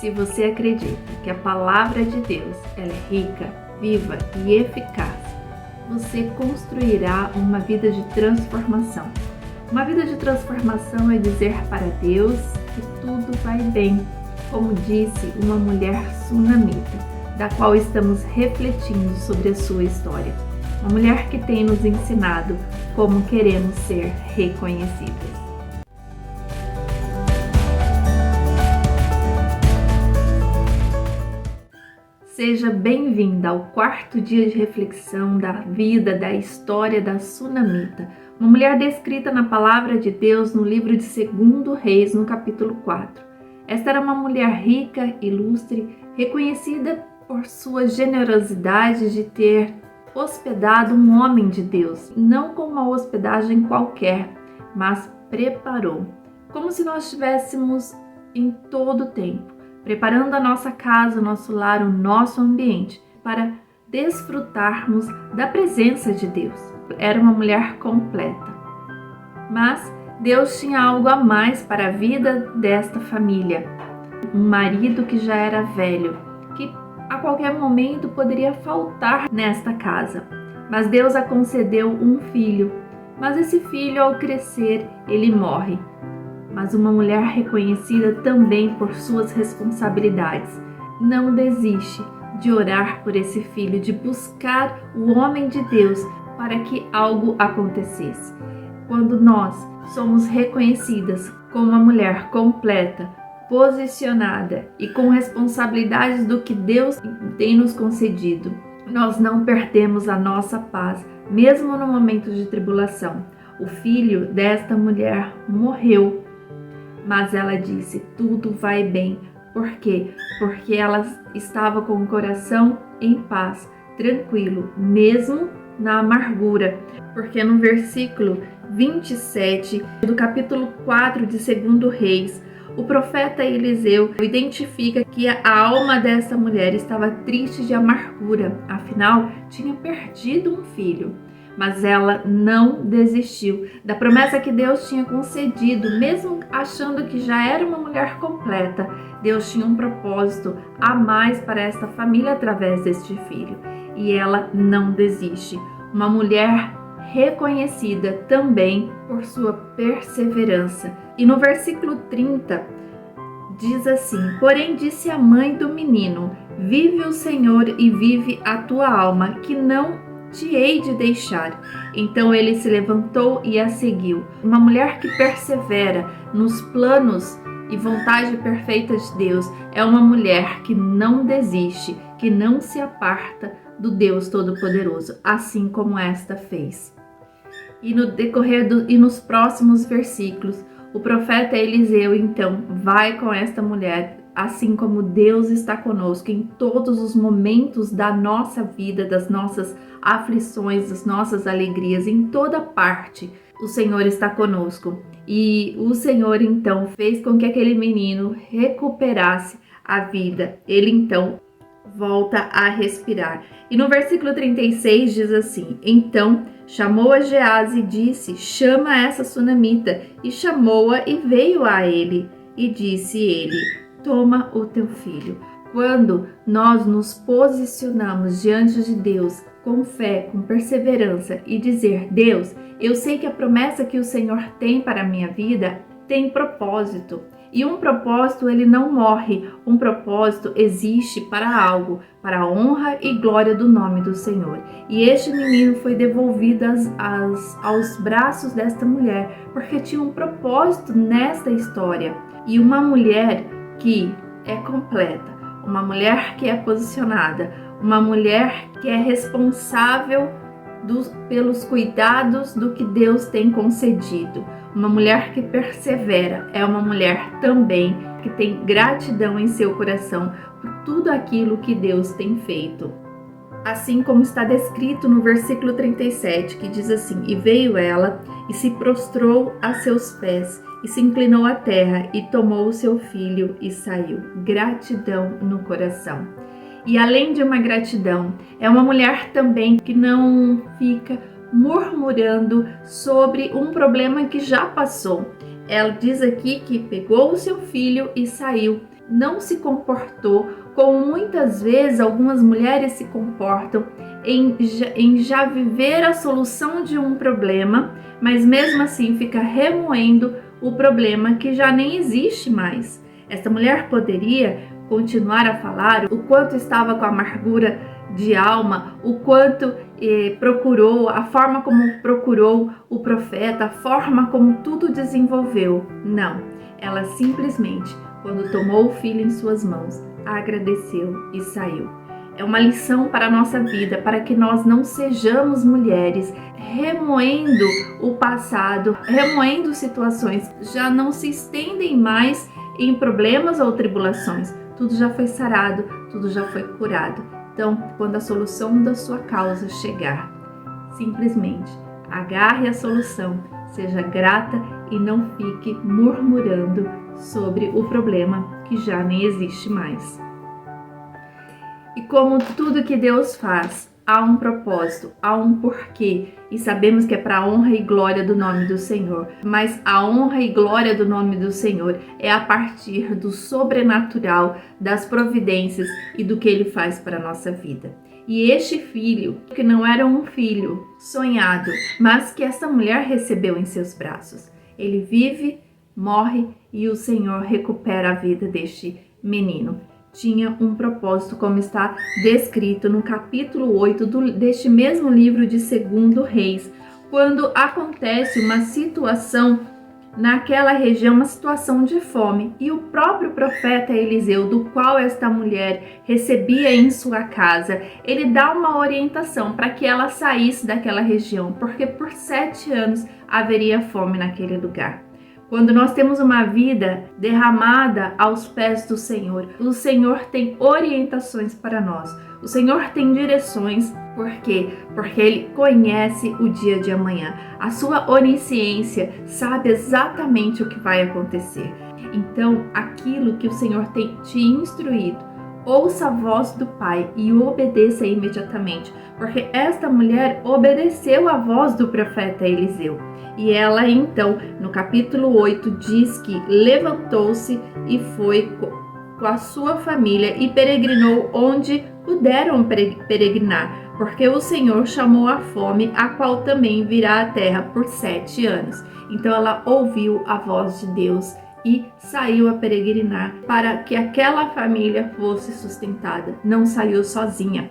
Se você acredita que a palavra de Deus ela é rica, viva e eficaz, você construirá uma vida de transformação. Uma vida de transformação é dizer para Deus que tudo vai bem, como disse uma mulher sunamita, da qual estamos refletindo sobre a sua história. Uma mulher que tem nos ensinado como queremos ser reconhecidas. Seja bem-vinda ao 4º dia de reflexão da vida, da história da sunamita, uma mulher descrita na palavra de Deus no livro de 2 Reis, no capítulo 4. Esta era uma mulher rica, ilustre, reconhecida por sua generosidade de ter hospedado um homem de Deus, não com uma hospedagem qualquer, mas preparou, como se nós estivéssemos em todo o tempo, preparando a nossa casa, o nosso lar, o nosso ambiente para desfrutarmos da presença de Deus. Era uma mulher completa. Mas Deus tinha algo a mais para a vida desta família. Um marido que já era velho, que a qualquer momento poderia faltar nesta casa. Mas Deus a concedeu um filho. Mas esse filho, ao crescer, ele morre. Mas uma mulher reconhecida também por suas responsabilidades não desiste de orar por esse filho, de buscar o homem de Deus para que algo acontecesse. Quando nós somos reconhecidas como uma mulher completa, posicionada e com responsabilidades do que Deus tem nos concedido, nós não perdemos a nossa paz, mesmo no momento de tribulação. O filho desta mulher morreu, mas ela disse, tudo vai bem. Por quê? Porque ela estava com o coração em paz, tranquilo, mesmo na amargura. Porque no versículo 27 do capítulo 4 de 2 Reis, o profeta Eliseu identifica que a alma dessa mulher estava triste de amargura, afinal, tinha perdido um filho. Mas ela não desistiu da promessa que Deus tinha concedido, mesmo achando que já era uma mulher completa. Deus tinha um propósito a mais para esta família através deste filho. E ela não desiste. Uma mulher reconhecida também por sua perseverança. E no versículo 30 diz assim, porém disse a mãe do menino, vive o Senhor e vive a tua alma, que não te hei de deixar. Então ele se levantou e a seguiu. Uma mulher que persevera nos planos e vontade perfeita de Deus é uma mulher que não desiste, que não se aparta do Deus Todo-Poderoso, assim como esta fez. E no decorrer e nos próximos versículos, o profeta Eliseu então vai com esta mulher, assim como Deus está conosco em todos os momentos da nossa vida, das nossas aflições, das nossas alegrias, em toda parte, o Senhor está conosco. E o Senhor então fez com que aquele menino recuperasse a vida. Ele então volta a respirar. E no versículo 36 diz assim, então chamou a Geazi e disse, chama essa sunamita. E chamou-a e veio a ele. E disse ele, toma o teu filho. Quando nós nos posicionamos diante de Deus com fé, com perseverança e dizer, Deus, eu sei que a promessa que o Senhor tem para a minha vida tem propósito. E um propósito, ele não morre. Um propósito existe para algo, para a honra e glória do nome do Senhor. E este menino foi devolvido aos braços desta mulher, porque tinha um propósito nesta história. E uma mulher que é completa, uma mulher que é posicionada, uma mulher que é responsável pelos cuidados do que Deus tem concedido. Uma mulher que persevera é uma mulher também que tem gratidão em seu coração por tudo aquilo que Deus tem feito. Assim como está descrito no versículo 37, que diz assim, e veio ela e se prostrou a seus pés e se inclinou à terra e tomou o seu filho e saiu. Gratidão no coração. E além de uma gratidão, é uma mulher também que não fica murmurando sobre um problema que já passou. Ela diz aqui que pegou o seu filho e saiu. não se comportou como muitas vezes algumas mulheres se comportam em já viver a solução de um problema, mas mesmo assim fica remoendo o problema que já nem existe mais. Essa mulher poderia continuar a falar o quanto estava com amargura de alma, o quanto procurou, a forma como procurou o profeta, a forma como tudo desenvolveu. Não, ela simplesmente, quando tomou o filho em suas mãos, agradeceu e saiu. É uma lição para a nossa vida, para que nós não sejamos mulheres remoendo o passado, remoendo situações, já não se estendem mais em problemas ou tribulações. Tudo já foi sarado, tudo já foi curado. Então, quando a solução da sua causa chegar, simplesmente agarre a solução, seja grata e não fique murmurando sobre o problema que já nem existe mais. E como tudo que Deus faz, há um propósito, há um porquê, e sabemos que é para a honra e glória do nome do Senhor. Mas a honra e glória do nome do Senhor é a partir do sobrenatural, das providências e do que Ele faz para a nossa vida. E este filho, que não era um filho sonhado, mas que essa mulher recebeu em seus braços, ele vive, morre e o Senhor recupera a vida deste menino. Tinha um propósito, como está descrito no capítulo 8 deste mesmo livro de 2 Reis, quando acontece uma situação naquela região, uma situação de fome, e o próprio profeta Eliseu, do qual esta mulher recebia em sua casa, ele dá uma orientação para que ela saísse daquela região, porque por 7 anos haveria fome naquele lugar. Quando nós temos uma vida derramada aos pés do Senhor, o Senhor tem orientações para nós. O Senhor tem direções. Por quê? Porque Ele conhece o dia de amanhã. A sua onisciência sabe exatamente o que vai acontecer. Então, aquilo que o Senhor tem te instruído, ouça a voz do Pai e obedeça imediatamente. Porque esta mulher obedeceu a voz do profeta Eliseu. E ela então, no capítulo 8, diz que levantou-se e foi com a sua família e peregrinou onde puderam peregrinar, porque o Senhor chamou a fome, a qual também virá à terra por 7 anos. Então ela ouviu a voz de Deus e saiu a peregrinar para que aquela família fosse sustentada. Não saiu sozinha.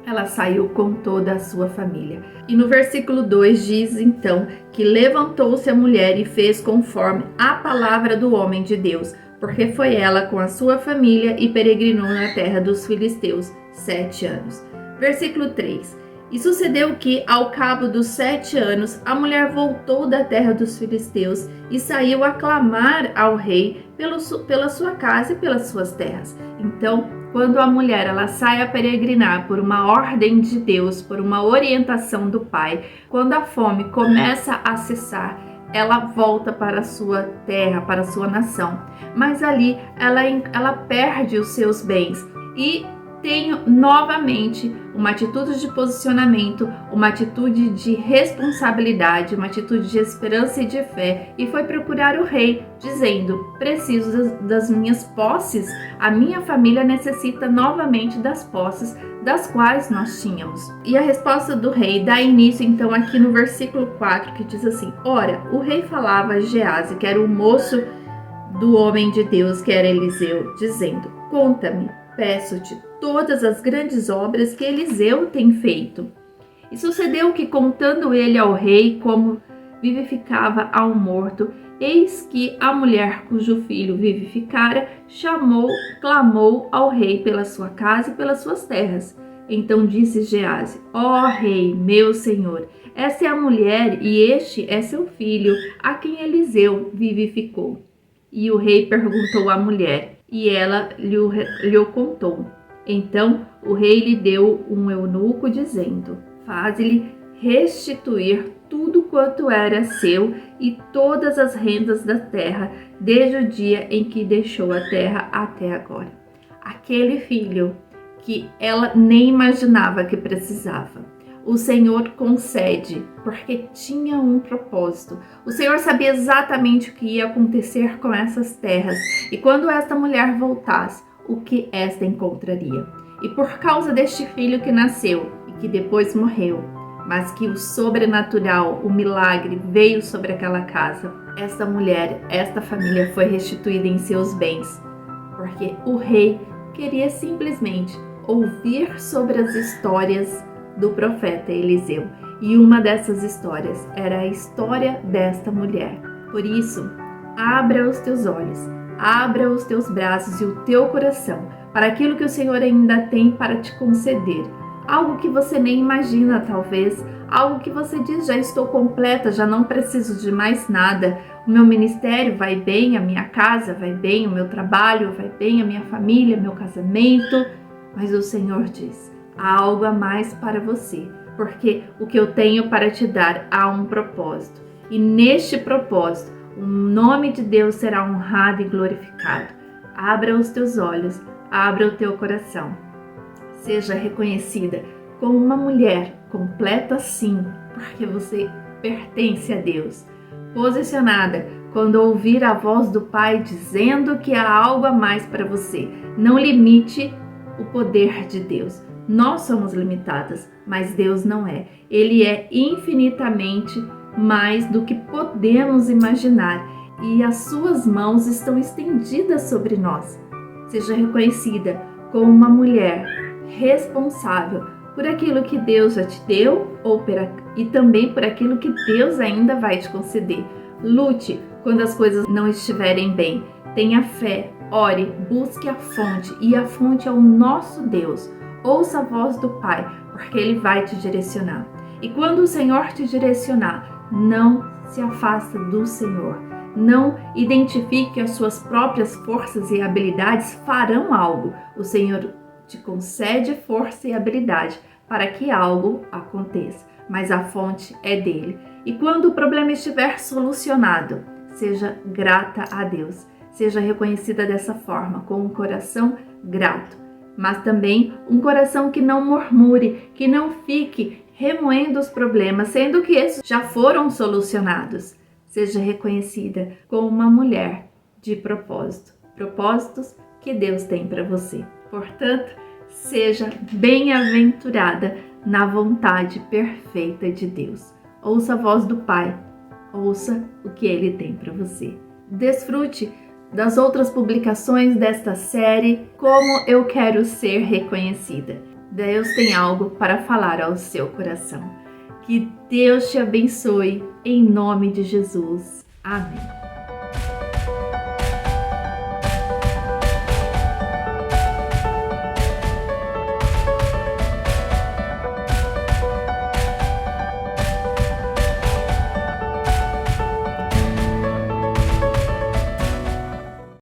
Ela saiu com toda a sua família. E no versículo 2 diz então que levantou-se a mulher e fez conforme a palavra do homem de Deus, porque foi ela com a sua família e peregrinou na terra dos filisteus 7 anos. Versículo 3. E sucedeu que, ao cabo dos 7 anos, a mulher voltou da terra dos filisteus e saiu a clamar ao rei pela sua casa e pelas suas terras. Então, quando a mulher ela sai a peregrinar por uma ordem de Deus, por uma orientação do Pai, quando a fome começa a cessar, ela volta para a sua terra, para a sua nação. Mas ali ela perde os seus bens e tem novamente uma atitude de posicionamento, uma atitude de responsabilidade, uma atitude de esperança e de fé, e foi procurar o rei, dizendo: preciso das minhas posses, a minha família necessita novamente das posses das quais nós tínhamos. E a resposta do rei dá início então aqui no versículo 4, que diz assim: ora, o rei falava a Geazi, que era o moço do homem de Deus, que era Eliseu, dizendo: conta-me, peço-te, todas as grandes obras que Eliseu tem feito. E sucedeu que, contando ele ao rei como vivificava ao morto, eis que a mulher cujo filho vivificara clamou ao rei pela sua casa e pelas suas terras. Então disse Geazi: ó rei, meu senhor, essa é a mulher e este é seu filho, a quem Eliseu vivificou. E o rei perguntou à mulher, e ela lhe o contou. Então o rei lhe deu um eunuco, dizendo: faze-lhe restituir tudo quanto era seu e todas as rendas da terra, desde o dia em que deixou a terra até agora. Aquele filho que ela nem imaginava que precisava. o Senhor concede, porque tinha um propósito. O Senhor sabia exatamente o que ia acontecer com essas terras e quando esta mulher voltasse, o que esta encontraria. E por causa deste filho que nasceu e que depois morreu, mas que o sobrenatural, o milagre veio sobre aquela casa, esta mulher, esta família foi restituída em seus bens, porque o rei queria simplesmente ouvir sobre as histórias do profeta Eliseu. E uma dessas histórias era a história desta mulher. Por isso, abra os teus olhos, abra os teus braços e o teu coração para aquilo que o Senhor ainda tem para te conceder. Algo que você nem imagina, talvez. Algo que você diz, já estou completa, já não preciso de mais nada. O meu ministério vai bem, a minha casa vai bem, o meu trabalho vai bem, a minha família, meu casamento. Mas o Senhor diz, há algo a mais para você, porque o que eu tenho para te dar há um propósito. E neste propósito, o nome de Deus será honrado e glorificado. Abra os teus olhos, abra o teu coração. Seja reconhecida como uma mulher completa sim, porque você pertence a Deus. Posicionada quando ouvir a voz do Pai dizendo que há algo a mais para você. Não limite o poder de Deus. Nós somos limitadas, mas Deus não é. Ele é infinitamente mais do que podemos imaginar e as suas mãos estão estendidas sobre nós. Seja reconhecida como uma mulher responsável por aquilo que Deus já te deu e também por aquilo que Deus ainda vai te conceder. Lute quando as coisas não estiverem bem. Tenha fé, ore, busque a fonte e a fonte é o nosso Deus. Ouça a voz do Pai, porque Ele vai te direcionar. E quando o Senhor te direcionar, não se afasta do Senhor. Não identifique que as suas próprias forças e habilidades farão algo. O Senhor te concede força e habilidade para que algo aconteça, mas a fonte é dele. E quando o problema estiver solucionado, seja grata a Deus, seja reconhecida dessa forma, com um coração grato, mas também um coração que não murmure, que não fique remoendo os problemas, sendo que esses já foram solucionados. Seja reconhecida como uma mulher de propósito, propósitos que Deus tem para você. Portanto, seja bem-aventurada na vontade perfeita de Deus. Ouça a voz do Pai, ouça o que Ele tem para você. Desfrute das outras publicações desta série, Como Eu Quero Ser Reconhecida. Deus tem algo para falar ao seu coração. Que Deus te abençoe, em nome de Jesus. Amém.